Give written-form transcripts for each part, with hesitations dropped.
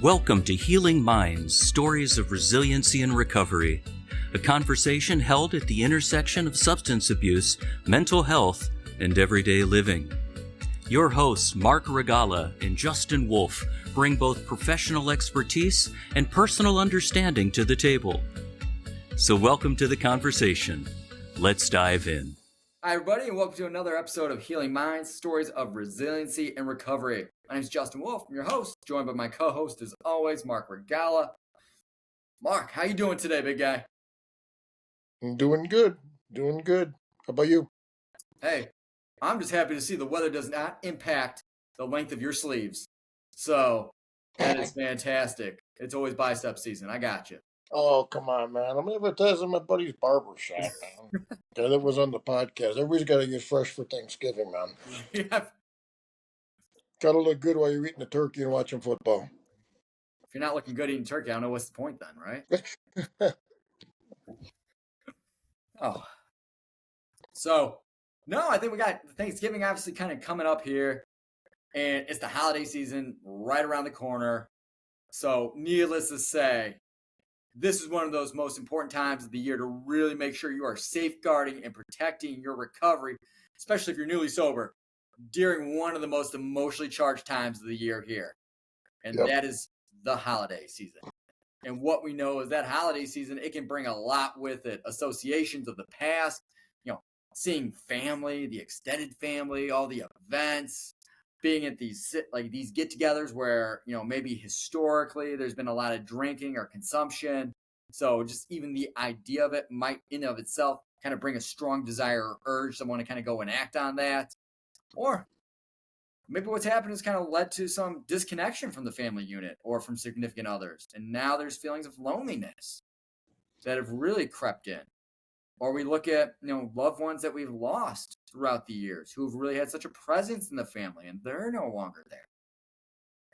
Welcome to Healing Minds, Stories of Resiliency and Recovery, a conversation held at the intersection of substance abuse, mental health, and everyday living. Your hosts, Marc and Justin Wolf, bring both professional expertise and personal understanding to the table. So welcome to the conversation. Let's dive in. Hi, everybody, and welcome to another episode of Healing Minds, Stories of Resiliency and Recovery. My name is Justin Wolf, I'm your host, joined by my co-host, as always, Marc Regala. Marc, how you doing today, big guy? I'm doing good. How about you? Hey, I'm just happy to see the weather does not impact the length of your sleeves. So, that is fantastic. It's always bicep season. I got you. Oh, come on, man. I'm advertising my buddy's barber shop, man. Guy that was on the podcast. Everybody's got to get fresh for Thanksgiving, man. Yeah. Got to look good while you're eating the turkey and watching football. If you're not looking good eating turkey, I don't know what's the point then, right? Oh. So, no, I think we got Thanksgiving obviously kind of coming up here, and it's the holiday season right around the corner. So, needless to say, this is one of those most important times of the year to really make sure you are safeguarding and protecting your recovery, especially if you're newly sober, during one of the most emotionally charged times of the year here. And That is the holiday season. And what we know is that holiday season, it can bring a lot with it. Associations of the past, seeing family, the extended family, all the events, being at these get-togethers where, maybe historically there's been a lot of drinking or consumption. So just even the idea of it might in of itself kind of bring a strong desire or urge someone to kind of go and act on that. Or maybe what's happened has kind of led to some disconnection from the family unit or from significant others. And now there's feelings of loneliness that have really crept in. Or we look at, loved ones that we've lost throughout the years who've really had such a presence in the family and they're no longer there.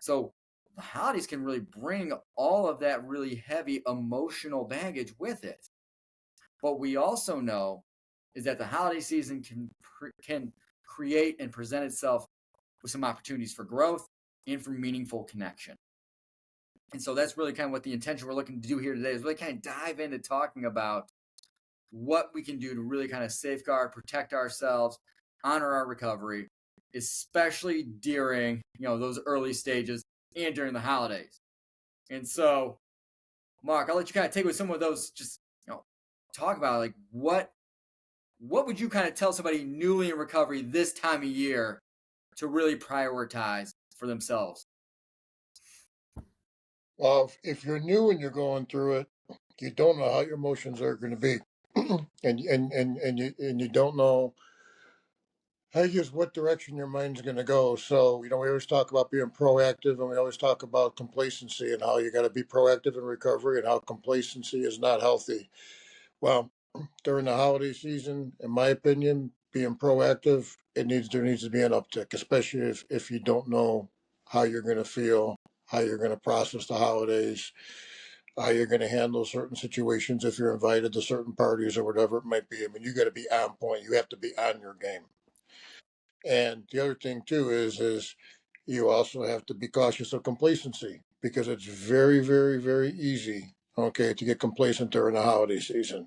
So the holidays can really bring all of that really heavy emotional baggage with it. What we also know is that the holiday season can create and present itself with some opportunities for growth and for meaningful connection. And so that's really kind of what the intention we're looking to do here today is really kind of dive into talking about what we can do to really kind of safeguard, protect ourselves, honor our recovery, especially during, those early stages and during the holidays. And so, Marc, I'll let you kind of take with some of those, just, talk about like what would you kind of tell somebody newly in recovery this time of year to really prioritize for themselves? Well, if you're new and you're going through it, you don't know how your emotions are going to be. and you don't know what direction your mind's going to go. So, we always talk about being proactive and we always talk about complacency and how you got to be proactive in recovery and how complacency is not healthy. Well, during the holiday season, in my opinion, being proactive, there needs to be an uptick, especially if you don't know how you're going to feel, how you're going to process the holidays, how you're going to handle certain situations if you're invited to certain parties or whatever it might be. I mean, you got to be on point. You have to be on your game. And the other thing too is you also have to be cautious of complacency because it's very, very, very easy, to get complacent during the holiday season.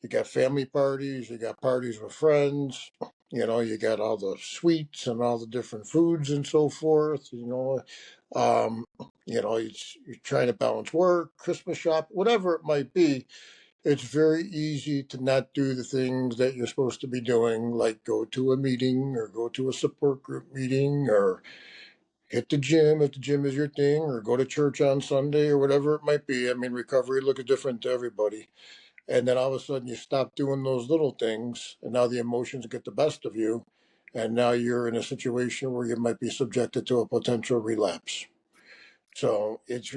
You got family parties, you got parties with friends, you got all the sweets and all the different foods and so forth, you're trying to balance work, Christmas shop, whatever it might be. It's very easy to not do the things that you're supposed to be doing, like go to a meeting or go to a support group meeting or hit the gym if the gym is your thing or go to church on Sunday or whatever it might be. I mean, recovery looks different to everybody. And then all of a sudden you stop doing those little things and now the emotions get the best of you. And now you're in a situation where you might be subjected to a potential relapse. So if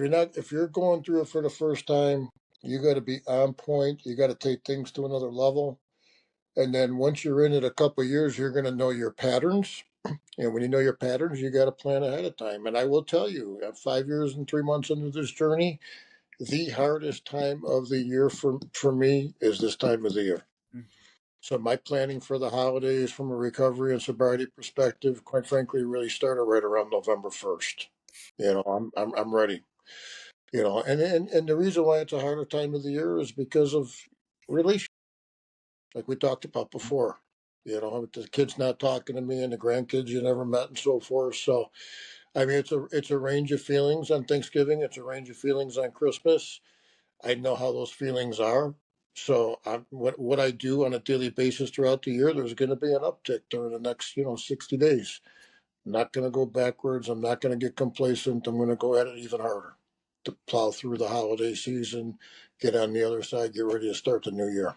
you're going through it for the first time, you got to be on point. You got to take things to another level. And then once you're in it a couple of years, you're going to know your patterns. And when you know your patterns, you got to plan ahead of time. And I will tell you, at 5 years and 3 months into this journey, the hardest time of the year for me is this time of the year. So my planning for the holidays from a recovery and sobriety perspective, quite frankly, really started right around November 1st. I'm ready. And the reason why it's a harder time of the year is because of relation, like we talked about before. With the kids not talking to me and the grandkids you never met and so forth. So, I mean, it's a range of feelings on Thanksgiving. It's a range of feelings on Christmas. I know how those feelings are. So, what I do on a daily basis throughout the year, there's going to be an uptick during the next 60 days. I'm not going to go backwards. I'm not going to get complacent. I'm going to go at it even harder to plow through the holiday season, get on the other side, get ready to start the new year.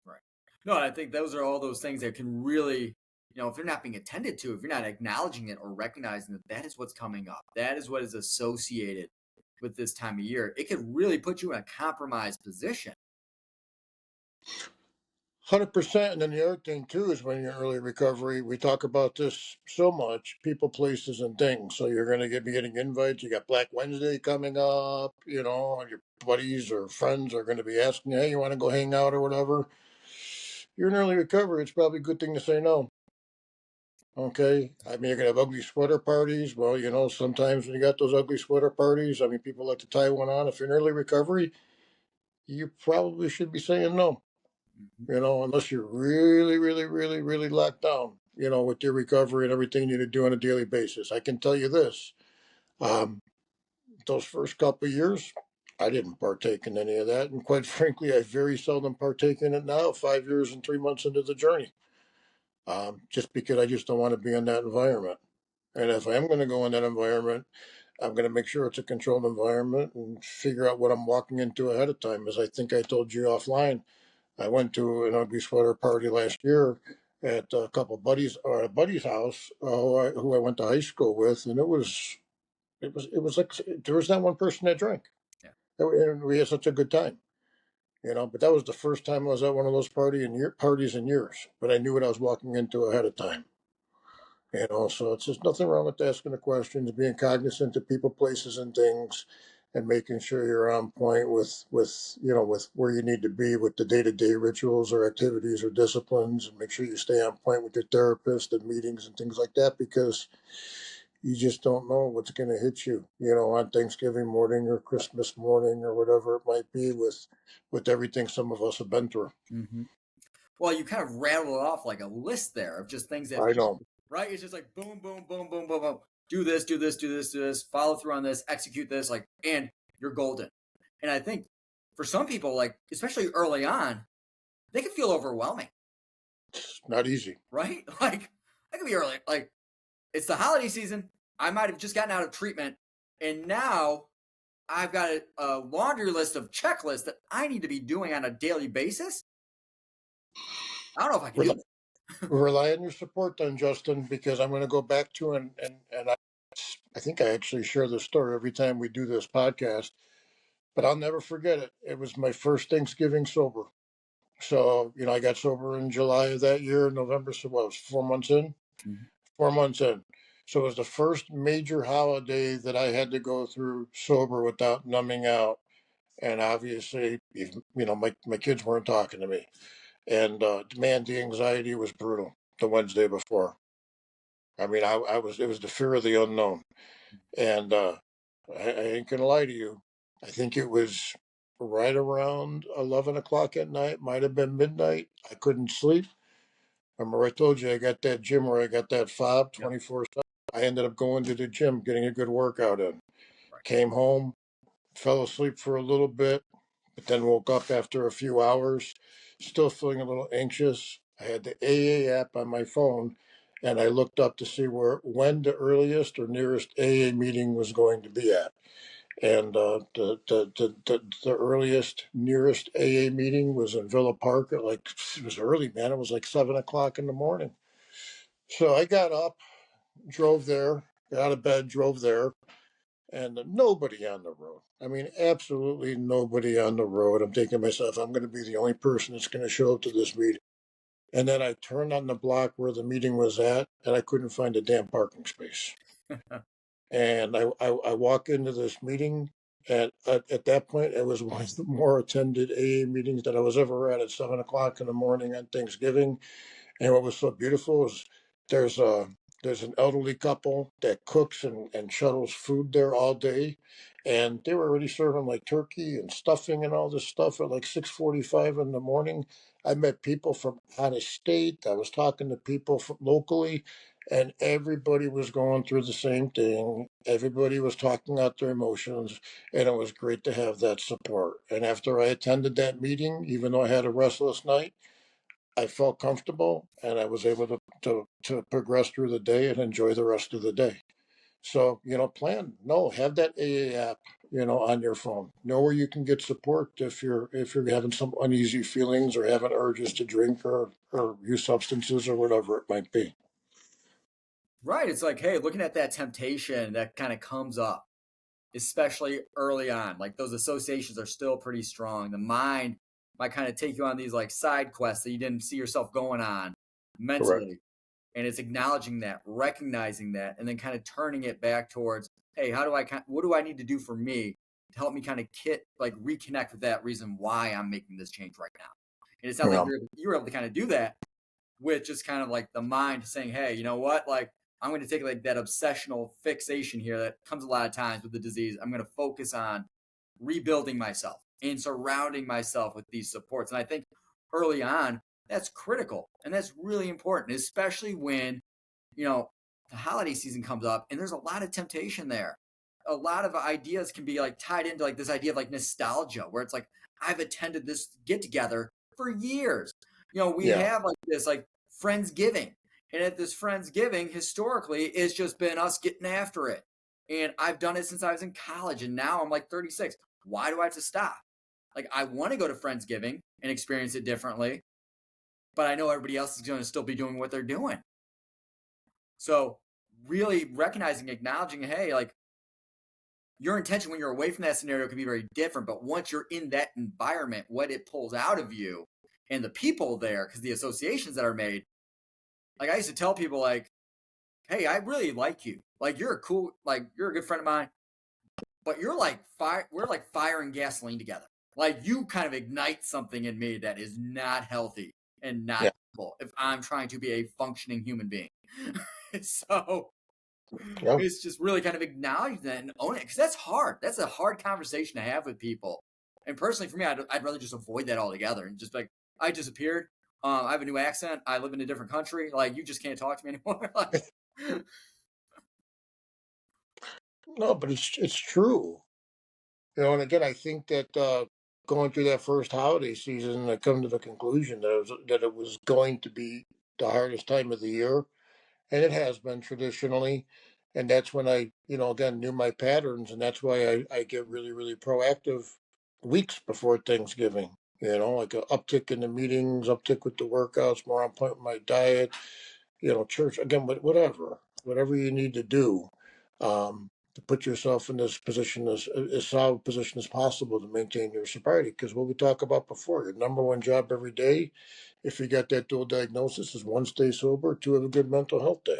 Right. No, I think those are all those things that can really, if they're not being attended to, if you're not acknowledging it or recognizing that that is what's coming up, that is what is associated with this time of year, it could really put you in a compromised position. 100%. And then the other thing too is when you're early recovery, we talk about this so much: people, places, and things. So you're going to be getting invites. You got Black Wednesday coming up. And your buddies or friends are going to be asking you, "Hey, you want to go hang out or whatever?" You're in early recovery. It's probably a good thing to say no. Okay. I mean, you're going to have ugly sweater parties. Well, sometimes when you got those ugly sweater parties, I mean, people like to tie one on. If you're in early recovery, you probably should be saying no. Unless you're really, really, really, really locked down, with your recovery and everything you need to do on a daily basis. I can tell you this, um, those first couple of years, I didn't partake in any of that. And quite frankly, I very seldom partake in it now, 5 years and 3 months into the journey, just because I just don't want to be in that environment. And if I am going to go in that environment, I'm going to make sure it's a controlled environment and figure out what I'm walking into ahead of time. As I think I told you offline, I went to an ugly sweater party last year at a couple of buddies or a buddy's house who I went to high school with, and it was like there was not one person that drank, Yeah. and we had such a good time. But that was the first time I was at one of those parties in years. But I knew what I was walking into ahead of time. So it's just nothing wrong with asking the questions, being cognizant of people, places, and things, and making sure you're on point with where you need to be with the day-to-day rituals or activities or disciplines, and make sure you stay on point with your therapist and meetings and things like that, because you just don't know what's going to hit you, on Thanksgiving morning or Christmas morning or whatever it might be with everything some of us have been through. Mm-hmm. Well, you kind of rattled off like a list there of just things that I know. Right? It's just like boom, boom, boom, boom, boom, boom. Do this, do this, do this, do this. Follow through on this. Execute this. And you're golden. And I think for some people, especially early on, they can feel overwhelming. It's not easy, right? That can be early. It's the holiday season. I might have just gotten out of treatment, and now I've got a laundry list of checklists that I need to be doing on a daily basis. I don't know if I can do it. Rely on your support then, Justin, because I'm going to go back to and I think I actually share this story every time we do this podcast, but I'll never forget it. It was my first Thanksgiving sober. So, I got sober in July of that year, November, so what, it was 4 months in? Mhm. 4 months in. So it was the first major holiday that I had to go through sober without numbing out. And obviously, my kids weren't talking to me. And man, the anxiety was brutal the Wednesday before. I mean, it was the fear of the unknown. And I ain't gonna lie to you. I think it was right around 11 o'clock at night, might have been midnight. I couldn't sleep. Remember, I told you I got that gym where I got that fob Yep. 24/7. I ended up going to the gym, getting a good workout in. Right. Came home, fell asleep for a little bit, but then woke up after a few hours, still feeling a little anxious. I had the AA app on my phone, and I looked up to see when the earliest or nearest AA meeting was going to be at. And the earliest, nearest AA meeting was in Villa Park at it was early, man. It was like 7 o'clock in the morning. So I got up, drove there, got out of bed, drove there, and nobody on the road. I mean, absolutely nobody on the road. I'm thinking to myself, I'm going to be the only person that's going to show up to this meeting. And then I turned on the block where the meeting was at, and I couldn't find a damn parking space. And I walk into this meeting, and at that point, it was one of the more attended AA meetings that I was ever at 7 o'clock in the morning on Thanksgiving. And what was so beautiful is there's There's an elderly couple that cooks and shuttles food there all day. And they were already serving like turkey and stuffing and all this stuff at like 6:45 in the morning. I met people from out of state. I was talking to people from locally, and everybody was going through the same thing. Everybody was talking out their emotions, and it was great to have that support. And after I attended that meeting, even though I had a restless night, I felt comfortable and I was able to progress through the day and enjoy the rest of the day. So, have that AA app, on your phone. Know where you can get support if you're having some uneasy feelings or having urges to drink or use substances or whatever it might be. Right. It's like, hey, looking at that temptation that kind of comes up, especially early on, like those associations are still pretty strong. The mind might kind of take you on these like side quests that you didn't see yourself going on Correct. mentally. And it's acknowledging that, recognizing that, and then kind of turning it back towards, hey, what do I need to do for me to help me kind of reconnect with that reason why I'm making this change right now. And it sounds like Yeah. you're able to kind of do that with just kind of like the mind saying, hey, you know what? Like, I'm going to take like that obsessional fixation here that comes a lot of times with the disease. I'm going to focus on rebuilding myself and surrounding myself with these supports. And I think early on, that's critical and that's really important, especially when, the holiday season comes up and there's a lot of temptation there. A lot of ideas can be like tied into like this idea of like nostalgia, where it's like, I've attended this get together for years. We Yeah. have like this like Friendsgiving. And at this Friendsgiving, historically, it's just been us getting after it. And I've done it since I was in college. And now I'm like 36. Why do I have to stop? Like, I want to go to Friendsgiving and experience it differently, but I know everybody else is going to still be doing what they're doing. So, really recognizing, acknowledging, hey, like, your intention when you're away from that scenario can be very different. But once you're in that environment, what it pulls out of you and the people there, because the associations that are made, like I used to tell people, like, hey, I really like you. Like, you're a good friend of mine, but you're like fire. We're like fire and gasoline together. Like, you kind of ignite something in me that is not healthy and Yeah. not cool if I'm trying to be a functioning human being. So Yeah. it's just really kind of acknowledge that and own it, because that's hard. That's a hard conversation to have with people. And personally, for me, I'd rather just avoid that altogether and just be like, I disappeared. I have a new accent. I live in a different country. Like, you just can't talk to me anymore. Like, No, but it's true. And again, I think that going through that first holiday season, I come to the conclusion that it was going to be the hardest time of the year, and it has been traditionally. And that's when I, again, knew my patterns, and that's why I get really, really proactive weeks before Thanksgiving. Like a uptick in the meetings, uptick with the workouts, more on point with my diet, church again, but whatever you need to do, to put yourself in this position as solid position as possible to maintain your sobriety. Because what we talked about before, your number one job every day, if you got that dual diagnosis, is one, stay sober, two, have a good mental health day.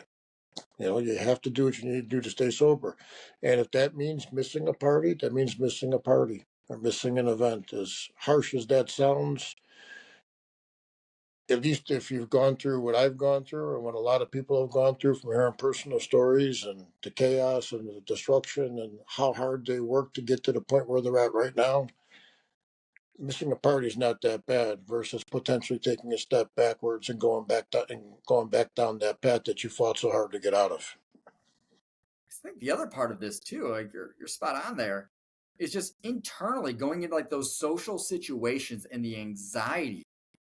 You have to do what you need to do to stay sober. And if that means missing a party, that means missing a party or missing an event. As harsh as that sounds, at least if you've gone through what I've gone through and what a lot of people have gone through from hearing personal stories and the chaos and the destruction and how hard they work to get to the point where they're at right now, missing a party is not that bad versus potentially taking a step backwards and going back down that path that you fought so hard to get out of. I think the other part of this too, like you're spot on there, is just internally going into like those social situations and the anxiety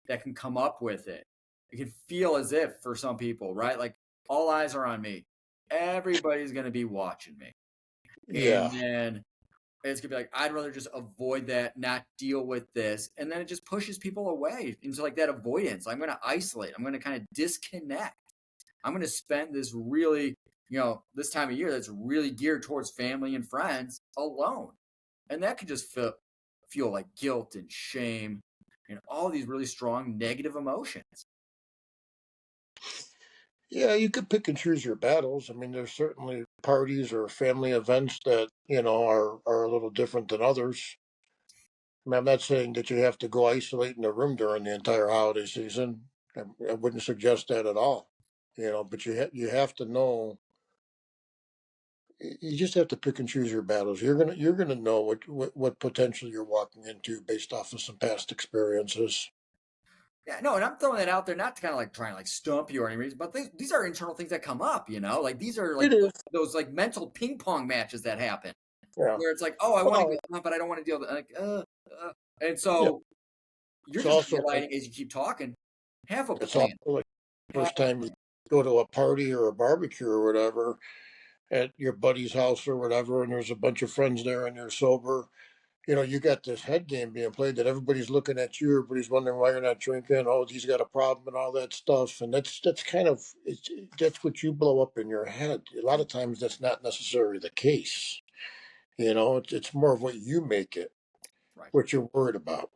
that can come up with it. It can feel as if for some people, right? Like, all eyes are on me. Everybody's gonna be watching me. And Yeah. then it's gonna be like, I'd rather just avoid that, not deal with this. And then it just pushes people away into like that avoidance. I'm gonna isolate, I'm gonna kind of disconnect. I'm going to spend this really, this time of year that's really geared towards family and friends alone. And that can just feel like guilt and shame and all these really strong negative emotions. Yeah, you could pick and choose your battles. I mean, there's certainly parties or family events that, are a little different than others. I mean, I'm not saying that you have to go isolate in a room during the entire holiday season. I wouldn't suggest that at all. But you have to know. You just have to pick and choose your battles. You're gonna know what potential you're walking into based off of some past experiences. Yeah, no, and I'm throwing that out there not to kind of like try and like stump you or any reason, but these are internal things that come up, like these are It like is. those like mental ping pong matches that happen Yeah. where it's like, oh, I want to Well, go, but I don't want to deal with it. Like, and yeah. so you're It's just also like realizing as you keep talking, have a it's also plan. like Have first a time you go to a party or a barbecue or whatever at your buddy's house or whatever, and there's a bunch of friends there and you're sober. You got this head game being played that everybody's looking at you, everybody's wondering why you're not drinking. Oh, he's got a problem and all that stuff, and that's kind of that's what you blow up in your head. A lot of times, that's not necessarily the case. It's more of what you make it, right. what you're worried about.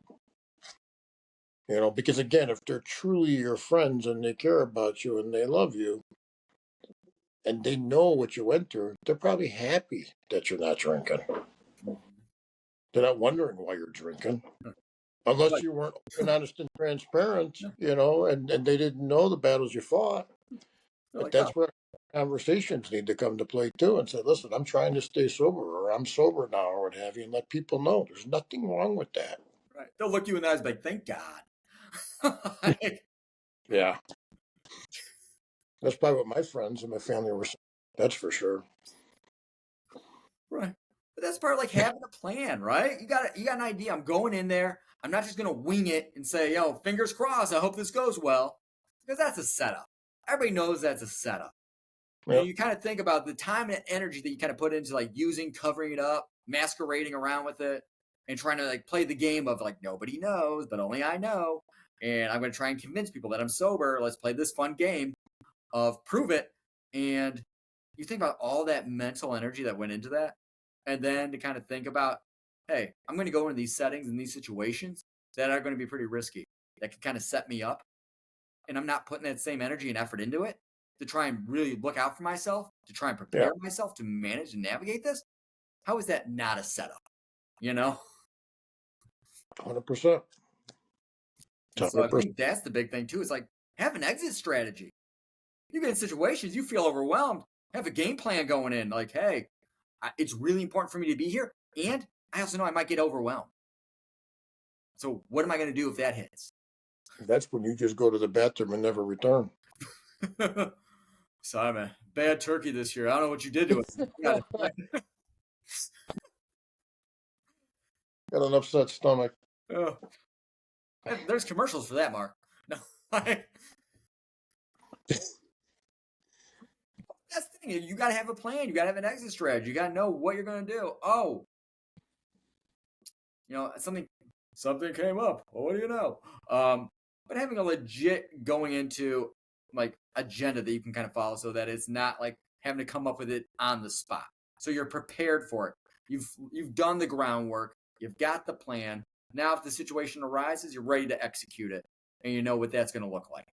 Because again, if they're truly your friends and they care about you and they love you and they know what you went through, they're probably happy that you're not drinking. They're not wondering why you're drinking. Unless Like, you weren't open, honest, and transparent, yeah, and they didn't know the battles you fought. they're But like, oh, that's where conversations need to come to play too and say, listen, I'm trying to stay sober or I'm sober now or what have you, and let people know there's nothing wrong with that. right. They'll look you in the eyes like, thank God. Like, Yeah. That's probably what my friends and my family were saying. That's for sure. right. But that's part of like having a plan, right? You got an idea. I'm going in there. I'm not just gonna wing it and say, yo, fingers crossed, I hope this goes well. Because that's a setup. Everybody knows that's a setup. Yeah. You kind of think about the time and energy that you kind of put into like using, covering it up, masquerading around with it, and trying to like play the game of like nobody knows, but only I know. And I'm gonna try and convince people that I'm sober. Let's play this fun game of prove it. And you think about all that mental energy that went into that, and then to kind of think about, hey, I'm going to go into these settings and these situations that are going to be pretty risky, that could kind of set me up, and I'm not putting that same energy and effort into it to try and really look out for myself, to try and Yeah. prepare myself to manage and navigate this. How is that not a setup? You know? 100%. And so I 100%. think that's the big thing too. It's like have an exit strategy. You get in situations, you feel overwhelmed, have a game plan going in. Like, hey, it's really important for me to be here. And I also know I might get overwhelmed. So what am I going to do if that hits? That's when you just go to the bathroom and never return. Sorry, man. Bad turkey this year. I don't know what you did to it. Got Got an upset stomach. oh. There's commercials for that, Mark. No, that's the thing. You got to have a plan. You got to have an exit strategy. You got to know what you're going to do. Oh, something came up. Well, what do you know? But having a legit going into like agenda that you can kind of follow, so that it's not like having to come up with it on the spot. So you're prepared for it. You've done the groundwork. You've got the plan. Now, if the situation arises, you're ready to execute it, and you know what that's going to look like.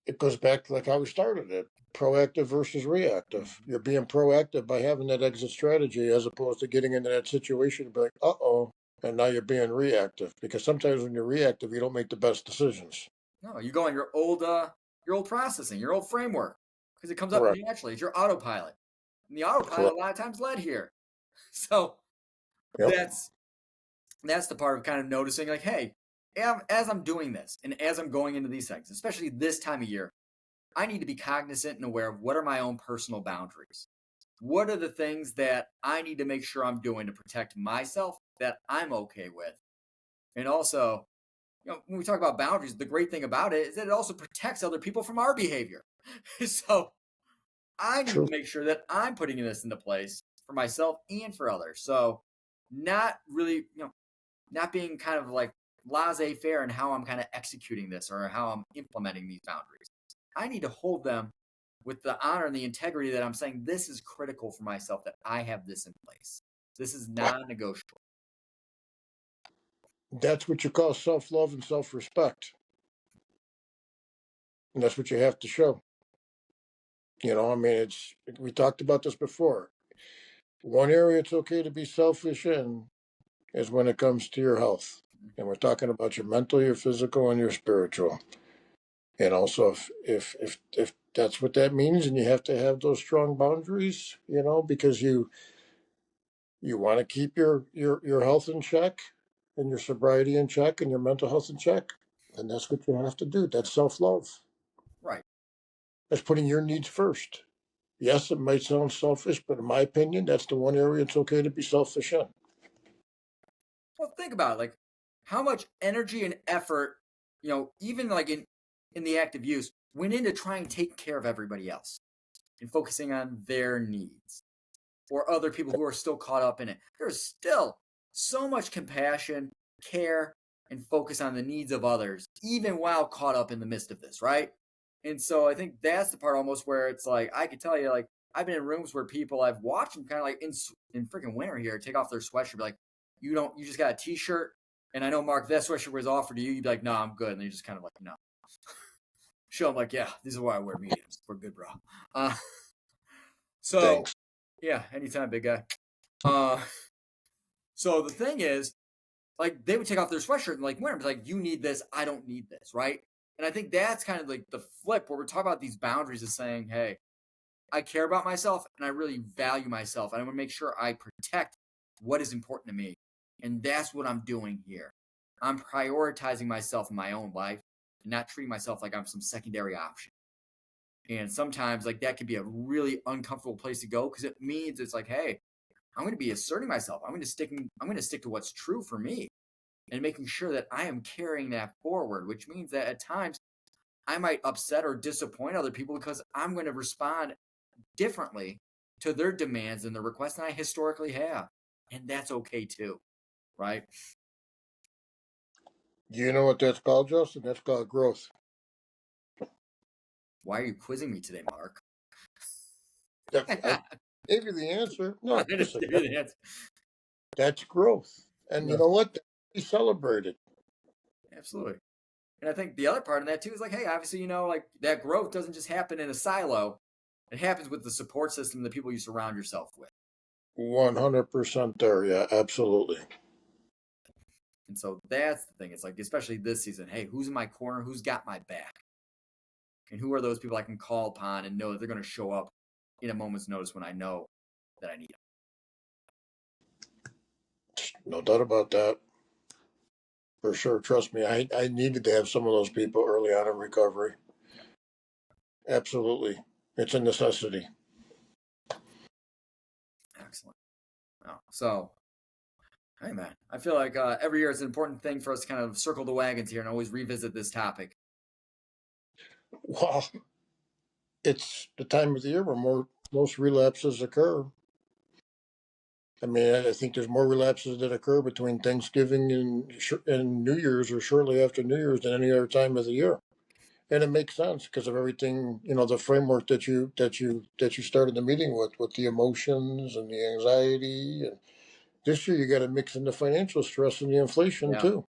It goes back to like how we started it, proactive versus reactive. You're being proactive by having that exit strategy as opposed to getting into that situation and be like, uh-oh, and now you're being reactive. Because sometimes when you're reactive, you don't make the best decisions. No, you go on your old processing, your old framework, because it comes up Correct. naturally. It's your autopilot, and the autopilot Correct. a lot of times led here. So Yep. that's the part of kind of noticing, like, hey, as I'm doing this and as I'm going into these things, especially this time of year, I need to be cognizant and aware of what are my own personal boundaries. What are the things that I need to make sure I'm doing to protect myself that I'm okay with? And also, when we talk about boundaries, the great thing about it is that it also protects other people from our behavior. So I need True. to make sure that I'm putting this into place for myself and for others. So not really, not being kind of like laissez-faire in how I'm kind of executing this or how I'm implementing these boundaries. I need to hold them with the honor and the integrity that I'm saying this is critical for myself, that I have this in place. This is non-negotiable. That's what you call self-love and self-respect. And that's what you have to show. We talked about this before. One area it's okay to be selfish in is when it comes to your health. And we're talking about your mental, your physical, and your spiritual. And also, if that's what that means, and you have to have those strong boundaries, because you want to keep your health in check, and your sobriety in check, and your mental health in check, then that's what you have to do. That's self-love. Right. That's putting your needs first. Yes, it might sound selfish, but in my opinion, that's the one area it's okay to be selfish in. Well, think about it. Like, how much energy and effort, even like in the active use, went into trying to take care of everybody else and focusing on their needs or other people who are still caught up in it. There's still so much compassion, care, and focus on the needs of others, even while caught up in the midst of this, right? And so I think that's the part almost where it's like, I could tell you, like, I've been in rooms where people, I've watched them kind of like in freaking winter here, take off their sweatshirt, be like, you just got a t-shirt. And I know, Marc, if that sweatshirt was offered to you, you'd be like, no, I'm good. And you just kind of like, no. Show them like, yeah, this is why I wear mediums. We're good, bro. So, Thanks. Yeah, anytime, big guy. So the thing is, like, they would take off their sweatshirt and like wear them. It's like, you need this, I don't need this, right? And I think that's kind of like the flip where we're talking about these boundaries of saying, hey, I care about myself and I really value myself. And I want to make sure I protect what is important to me. And that's what I'm doing here. I'm prioritizing myself in my own life and not treating myself like I'm some secondary option. And sometimes like that can be a really uncomfortable place to go because it means it's like, hey, I'm going to be asserting myself. I'm going to stick to what's true for me and making sure that I am carrying that forward, which means that at times I might upset or disappoint other people because I'm going to respond differently to their demands and their requests than I historically have. And that's okay too, right? Do you know what that's called, Justin? That's called growth. Why are you quizzing me today, Marc? I gave you the answer. No, listen, that's growth. And Yeah. You know what? We celebrate it. Absolutely. And I think the other part of that too is like, hey, obviously, like that growth doesn't just happen in a silo. It happens with the support system, the people you surround yourself with. 100% there. Yeah, absolutely. And so that's the thing. It's like, especially this season, hey, who's in my corner? Who's got my back? And who are those people I can call upon and know that they're going to show up in a moment's notice when I know that I need them? No doubt about that. For sure. Trust me, I needed to have some of those people early on in recovery. Absolutely. It's a necessity. Excellent. Oh, so, hey, man, I feel like every year it's an important thing for us to kind of circle the wagons here and always revisit this topic. Well, it's the time of the year where most relapses occur. I mean, I think there's more relapses that occur between Thanksgiving and New Year's or shortly after New Year's than any other time of the year. And it makes sense because of everything, the framework that you started the meeting with the emotions and the anxiety. And this year you got to mix in the financial stress and the inflation too.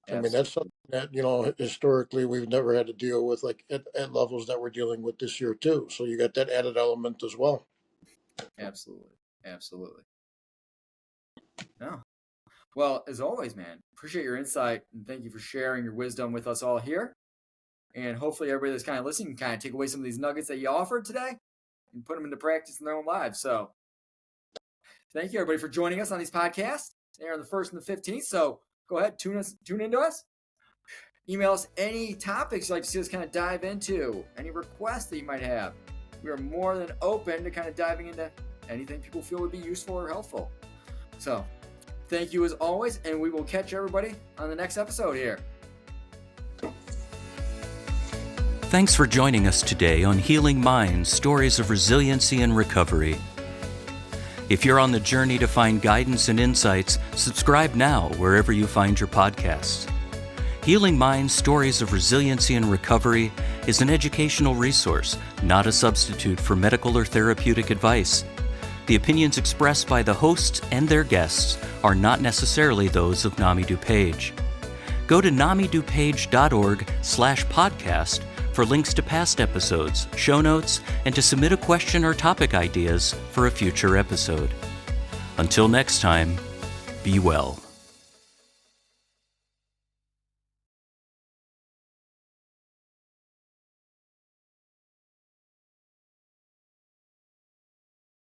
Absolutely. I mean, that's something that, historically we've never had to deal with like at levels that we're dealing with this year too. So you got that added element as well. Absolutely. No. Well, as always, man, appreciate your insight and thank you for sharing your wisdom with us all here. And hopefully everybody that's kind of listening can kind of take away some of these nuggets that you offered today and put them into practice in their own lives. So thank you, everybody, for joining us on these podcasts. They're on the 1st and the 15th. So go ahead, tune into us. Email us any topics you'd like to see us kind of dive into, any requests that you might have. We are more than open to kind of diving into anything people feel would be useful or helpful. So thank you as always, and we will catch everybody on the next episode here. Thanks for joining us today on Healing Minds, Stories of Resiliency and Recovery. If you're on the journey to find guidance and insights, subscribe now wherever you find your podcasts. Healing Minds, Stories of Resiliency and Recovery is an educational resource, not a substitute for medical or therapeutic advice. The opinions expressed by the hosts and their guests are not necessarily those of NAMI DuPage. Go to namidupage.org/podcast for links to past episodes, show notes, and to submit a question or topic ideas for a future episode. Until next time, be well.